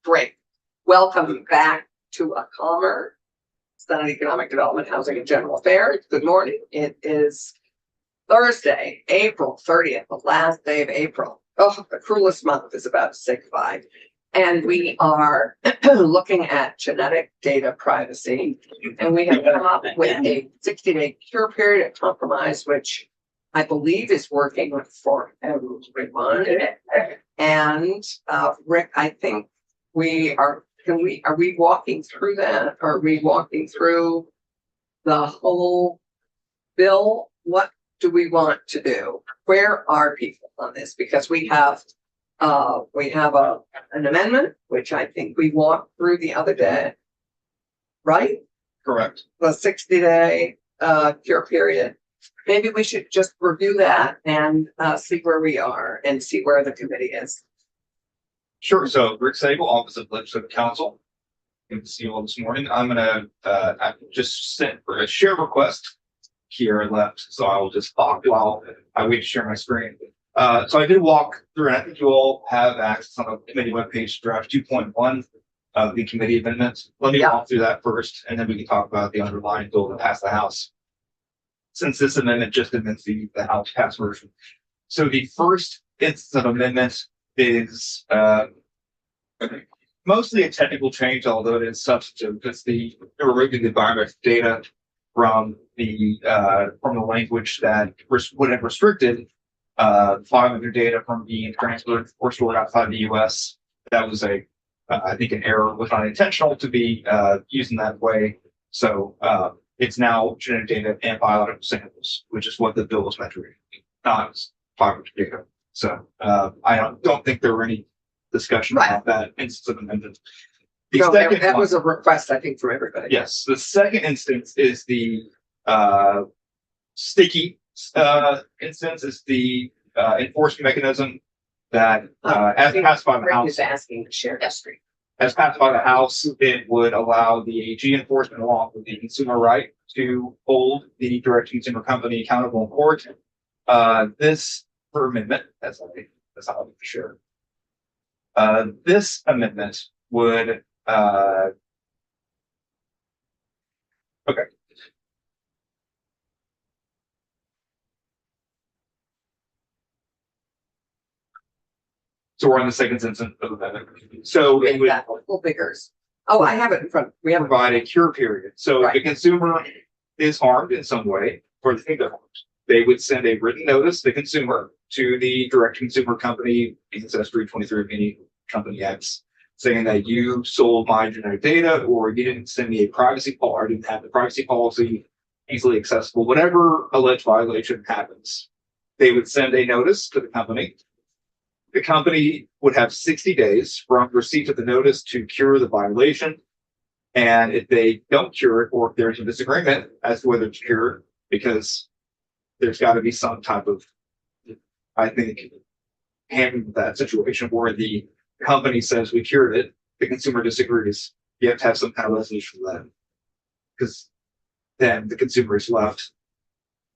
Great. Welcome back to a calmer Senate Economic Development, Housing and General Affairs. Good morning. It is Thursday, April 30th, the last day of April. Oh, the cruelest month is about to say goodbye. And we are looking at genetic data privacy. And we have come up with a 60-day cure period of compromise, which I believe is working for everyone. And Rick, I think are we walking through that? Are we walking through the whole bill? What do we want to do? Where are people on this? Because we have an amendment, which I think we walked through the other day, right? Correct. The 60-day cure period. Maybe we should just review that and see where we are and see where the committee is. Sure. So Rick Sable, Office of Legislative Counsel. Good to see you all this morning. I'm going to just send for a share request here left. So I will just talk while I wait to share my screen. So I did walk through, and I think you all have access on the committee webpage, draft 2.1 of the committee amendments. Let me walk through that first, and then we can talk about the underlying bill that passed the House, since this amendment just amends the House passed version. So the first instance of amendment is mostly a technical change, although it is substantive, because they're removing the biometric data from the language that would have restricted biometric data from being transferred or stored outside the U.S. That was I think an error, was not intentional to be used in that way. So it's now genetic data and biological samples, which is what the bill was meant to be, not biometric data. So I don't think there were any discussion about that instance of amendment. That was a request, I think, from everybody. Yes. The second instance is the sticky instance, is the enforcement mechanism that as passed by the House. Is asking to share history. As passed by the House, it would allow the AG enforcement, along with the consumer right, to hold the direct consumer company accountable in court. This amendment, that's how for sure. This amendment would okay. So we're on the second instance of amendment. So it would biggers. Oh, I have it in front. We have provide a cure period. So if the consumer is harmed in some way, or they think they're harmed, they would send a written notice to the consumer, to the direct consumer company, Ancestry, 23andMe, Company X, saying that you sold my genetic data, or you didn't send me a privacy policy, or didn't have the privacy policy easily accessible. Whatever alleged violation happens, they would send a notice to the company. The company would have 60 days from receipt of the notice to cure the violation. And if they don't cure it, or if there's a disagreement as to whether it's cured, because there's got to be some type of, I think, handling that situation where the company says we cured it, the consumer disagrees. You have to have some kind of resolution for that, because then the consumer is left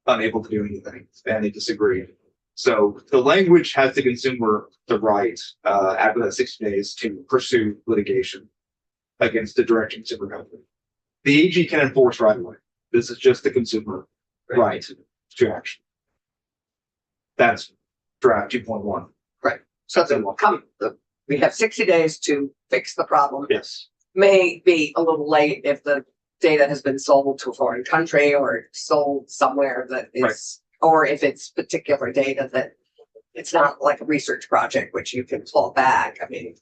unable to do anything, and they disagree. So the language has the consumer the right after that 60 days to pursue litigation against the direct consumer company. The AG can enforce right away. This is just the consumer right to action. That's draft 2.1. Right. So we have 60 days to fix the problem. Yes. May be a little late if the data has been sold to a foreign country, or sold somewhere that is, or if it's particular data that it's not like a research project, which you can fall back. I mean,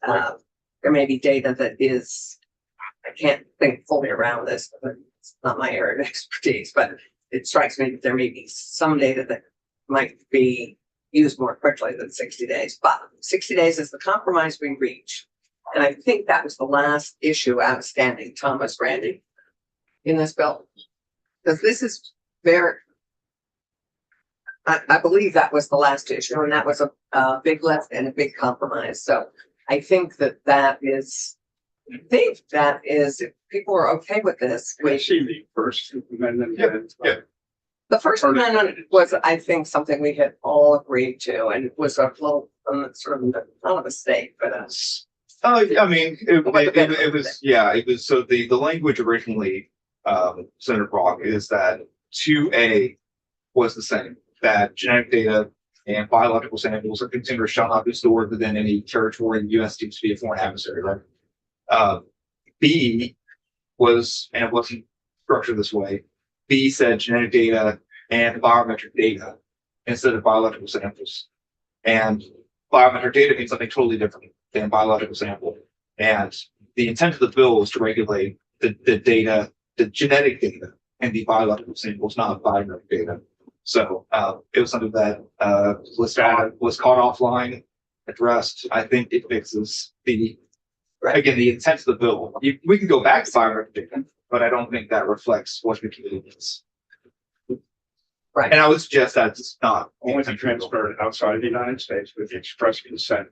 there may be data that is, I can't think fully around this, but it's not my area of expertise, but it strikes me that there may be some data that might be used more quickly than 60 days, but 60 days is the compromise we reach. And I think that was the last issue outstanding, Thomas, Randy, in this bill. Because this is very, I believe that was the last issue, and that was a big lift and a big compromise. So I think that is, if people are okay with this. We see the first amendment. Yeah. The first amendment was, I think, something we had all agreed to, and it was a little sort of not a mistake, but I mean, What the benefit it was, yeah, it was, so the language originally, Senator Brock, is that 2A was the same, that genetic data and biological samples of consumers shall not be stored within any territory in the U.S. deemed to be a foreign adversary, right? B was, and it wasn't structured this way, B said genetic data and biometric data instead of biological samples. And biometric data means something totally different than biological sample. And the intent of the bill was to regulate the data, the genetic data, and the biological samples, not biometric data. So it was something that was caught offline, addressed. I think it fixes the, again, the intent of the bill. We can go back to biometric data, but I don't think that reflects what the community needs. Right. And I would suggest that's not Only to transfer it outside of the United States with the express consent.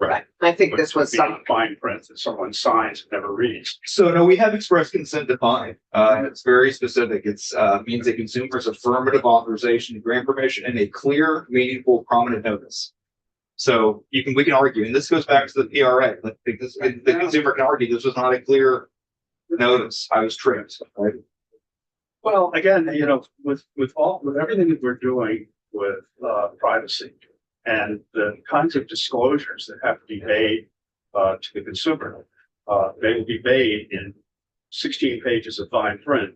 Right. I think this was some, Fine print that someone signs and never reads. So no, we have express consent defined, and it's very specific. It's means a consumer's affirmative authorization to grant permission in a clear, meaningful, prominent notice. So we can argue, and this goes back to the PRA, because the consumer can argue this was not a clear notice. I was tricked, right? Well, again, with everything that we're doing with privacy and the kinds of disclosures that have to be made to the consumer, they will be made in 16 pages of fine print,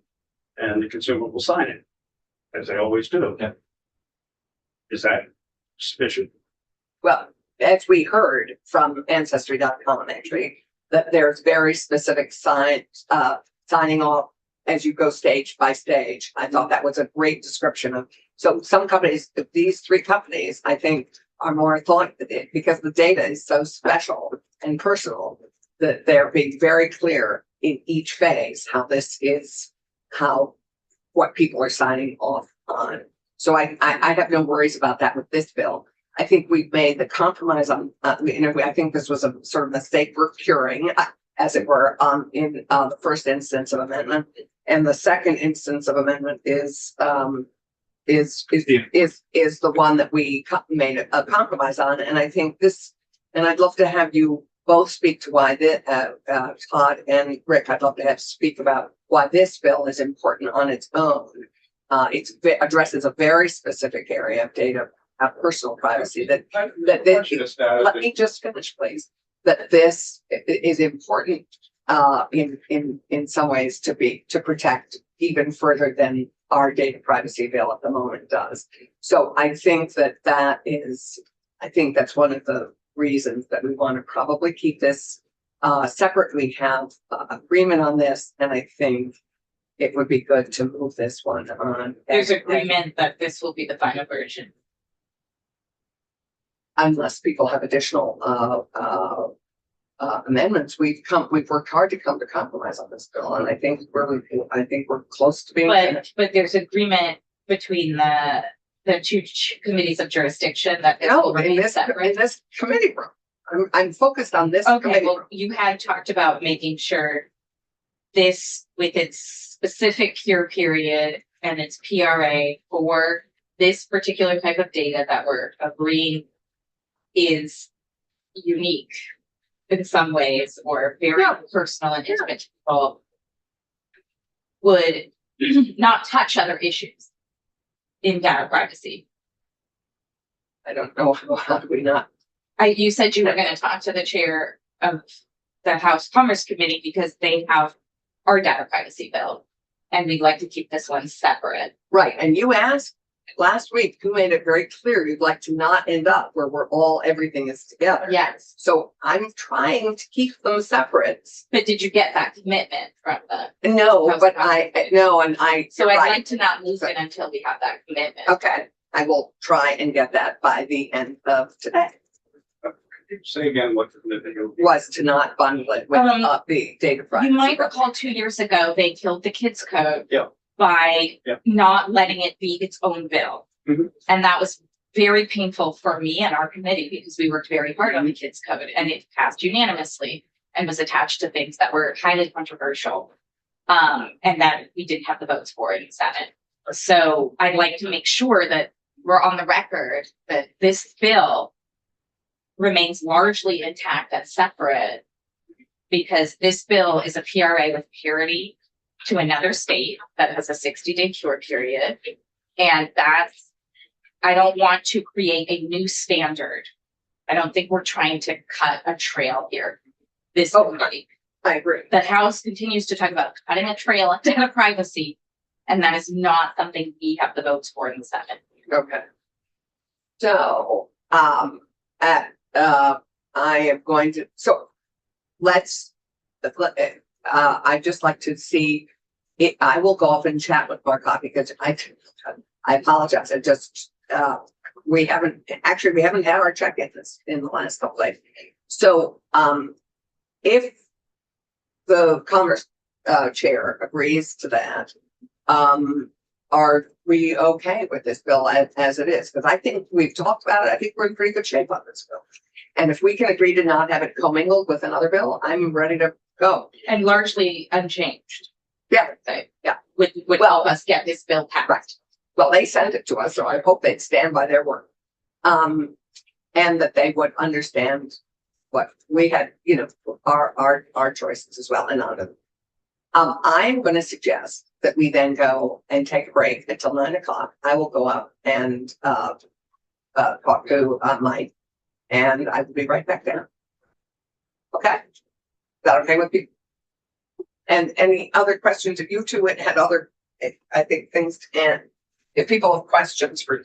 and the consumer will sign it, as they always do. Yeah. Is that sufficient? well, as we heard from Ancestry.com, actually, that there's very specific signing off as you go stage by stage. I thought that was a great description of, so some companies, these three companies, I think are more thought because the data is so special and personal that they're being very clear in each phase how this is, what people are signing off on. So I have no worries about that with this bill. I think we've made the compromise on, I think this was a sort of mistake we're curing, as it were, in the first instance of amendment. And the second instance of amendment is the one that we made a compromise on. And I think this, and I'd love to have you both speak to why this, Todd and Rick, I'd love to have speak about why this bill is important on its own. It addresses a very specific area of data, personal privacy let me just finish, please. That this is important in some ways to protect even further than our data privacy bill at the moment does. So I think that's one of the reasons that we want to probably keep this separate. We have agreement on this, and I think it would be good to move this one on. There's agreement that this will be the final version. Unless people have additional amendments, we've worked hard to come to compromise on this bill, and I think we're close to being finished. But there's agreement between the two committees of jurisdiction that this will in remain this separate. in this committee room. I'm focused on this Okay, committee well, room. you had talked about making sure this, with its specific cure period and its PRA for this particular type of data that we're agreeing is unique in some ways or very personal and intimate to people, would not touch other issues in data privacy. I don't know how do we not. You said you were going to talk to the chair of the House Commerce Committee because they have our data privacy bill, and we'd like to keep this one separate. Right, and you asked last week, you made it very clear you'd like to not end up where everything is together. Yes. So I'm trying to keep them separate. But did you get that commitment from the? No, House but Commerce Committee? So So I'd right. like to not lose it until we have that commitment. Okay, I will try and get that by the end of today. Say again what the video Was to not bundle it with the data privacy. You might recall 2 years ago, they killed the kids code Yeah. by Yeah. not letting it be its own bill. Mhm. And that was very painful for me and our committee because we worked very hard on the kids code and it passed unanimously and was attached to things that were highly controversial. And that we didn't have the votes for in the Senate. So I'd like to make sure that we're on the record that this bill remains largely intact and separate because this bill is a PRA with parity to another state that has a 60-day cure period. And that's, I don't want to create a new standard. I don't think we're trying to cut a trail here. This, I agree. the House continues to talk about cutting a trail of data privacy, and that is not something we have the votes for in the Senate. Okay. So, I am going to, so let's, I'd just like to see it. I will go off and chat with Mark Hoppy because I apologize. I just, we haven't had our check-ins in the last couple days. So, if the Commerce chair agrees to that, are we okay with this bill as it is? Because I think we've talked about it. I think we're in pretty good shape on this bill. And if we can agree to not have it commingled with another bill, I'm ready to go. And largely unchanged. Yeah. Yeah. Would Well, help us get this bill passed. Right. Well, they sent it to us, so I hope they'd stand by their word. And that they would understand what we had, you know, our choices as well and honor them. I'm going to suggest that we then go and take a break until 9 o'clock. I will go up and talk to Mike, and I will be right back down. Okay, is that okay with you? And any other questions? If you two had other, I think things, and if people have questions for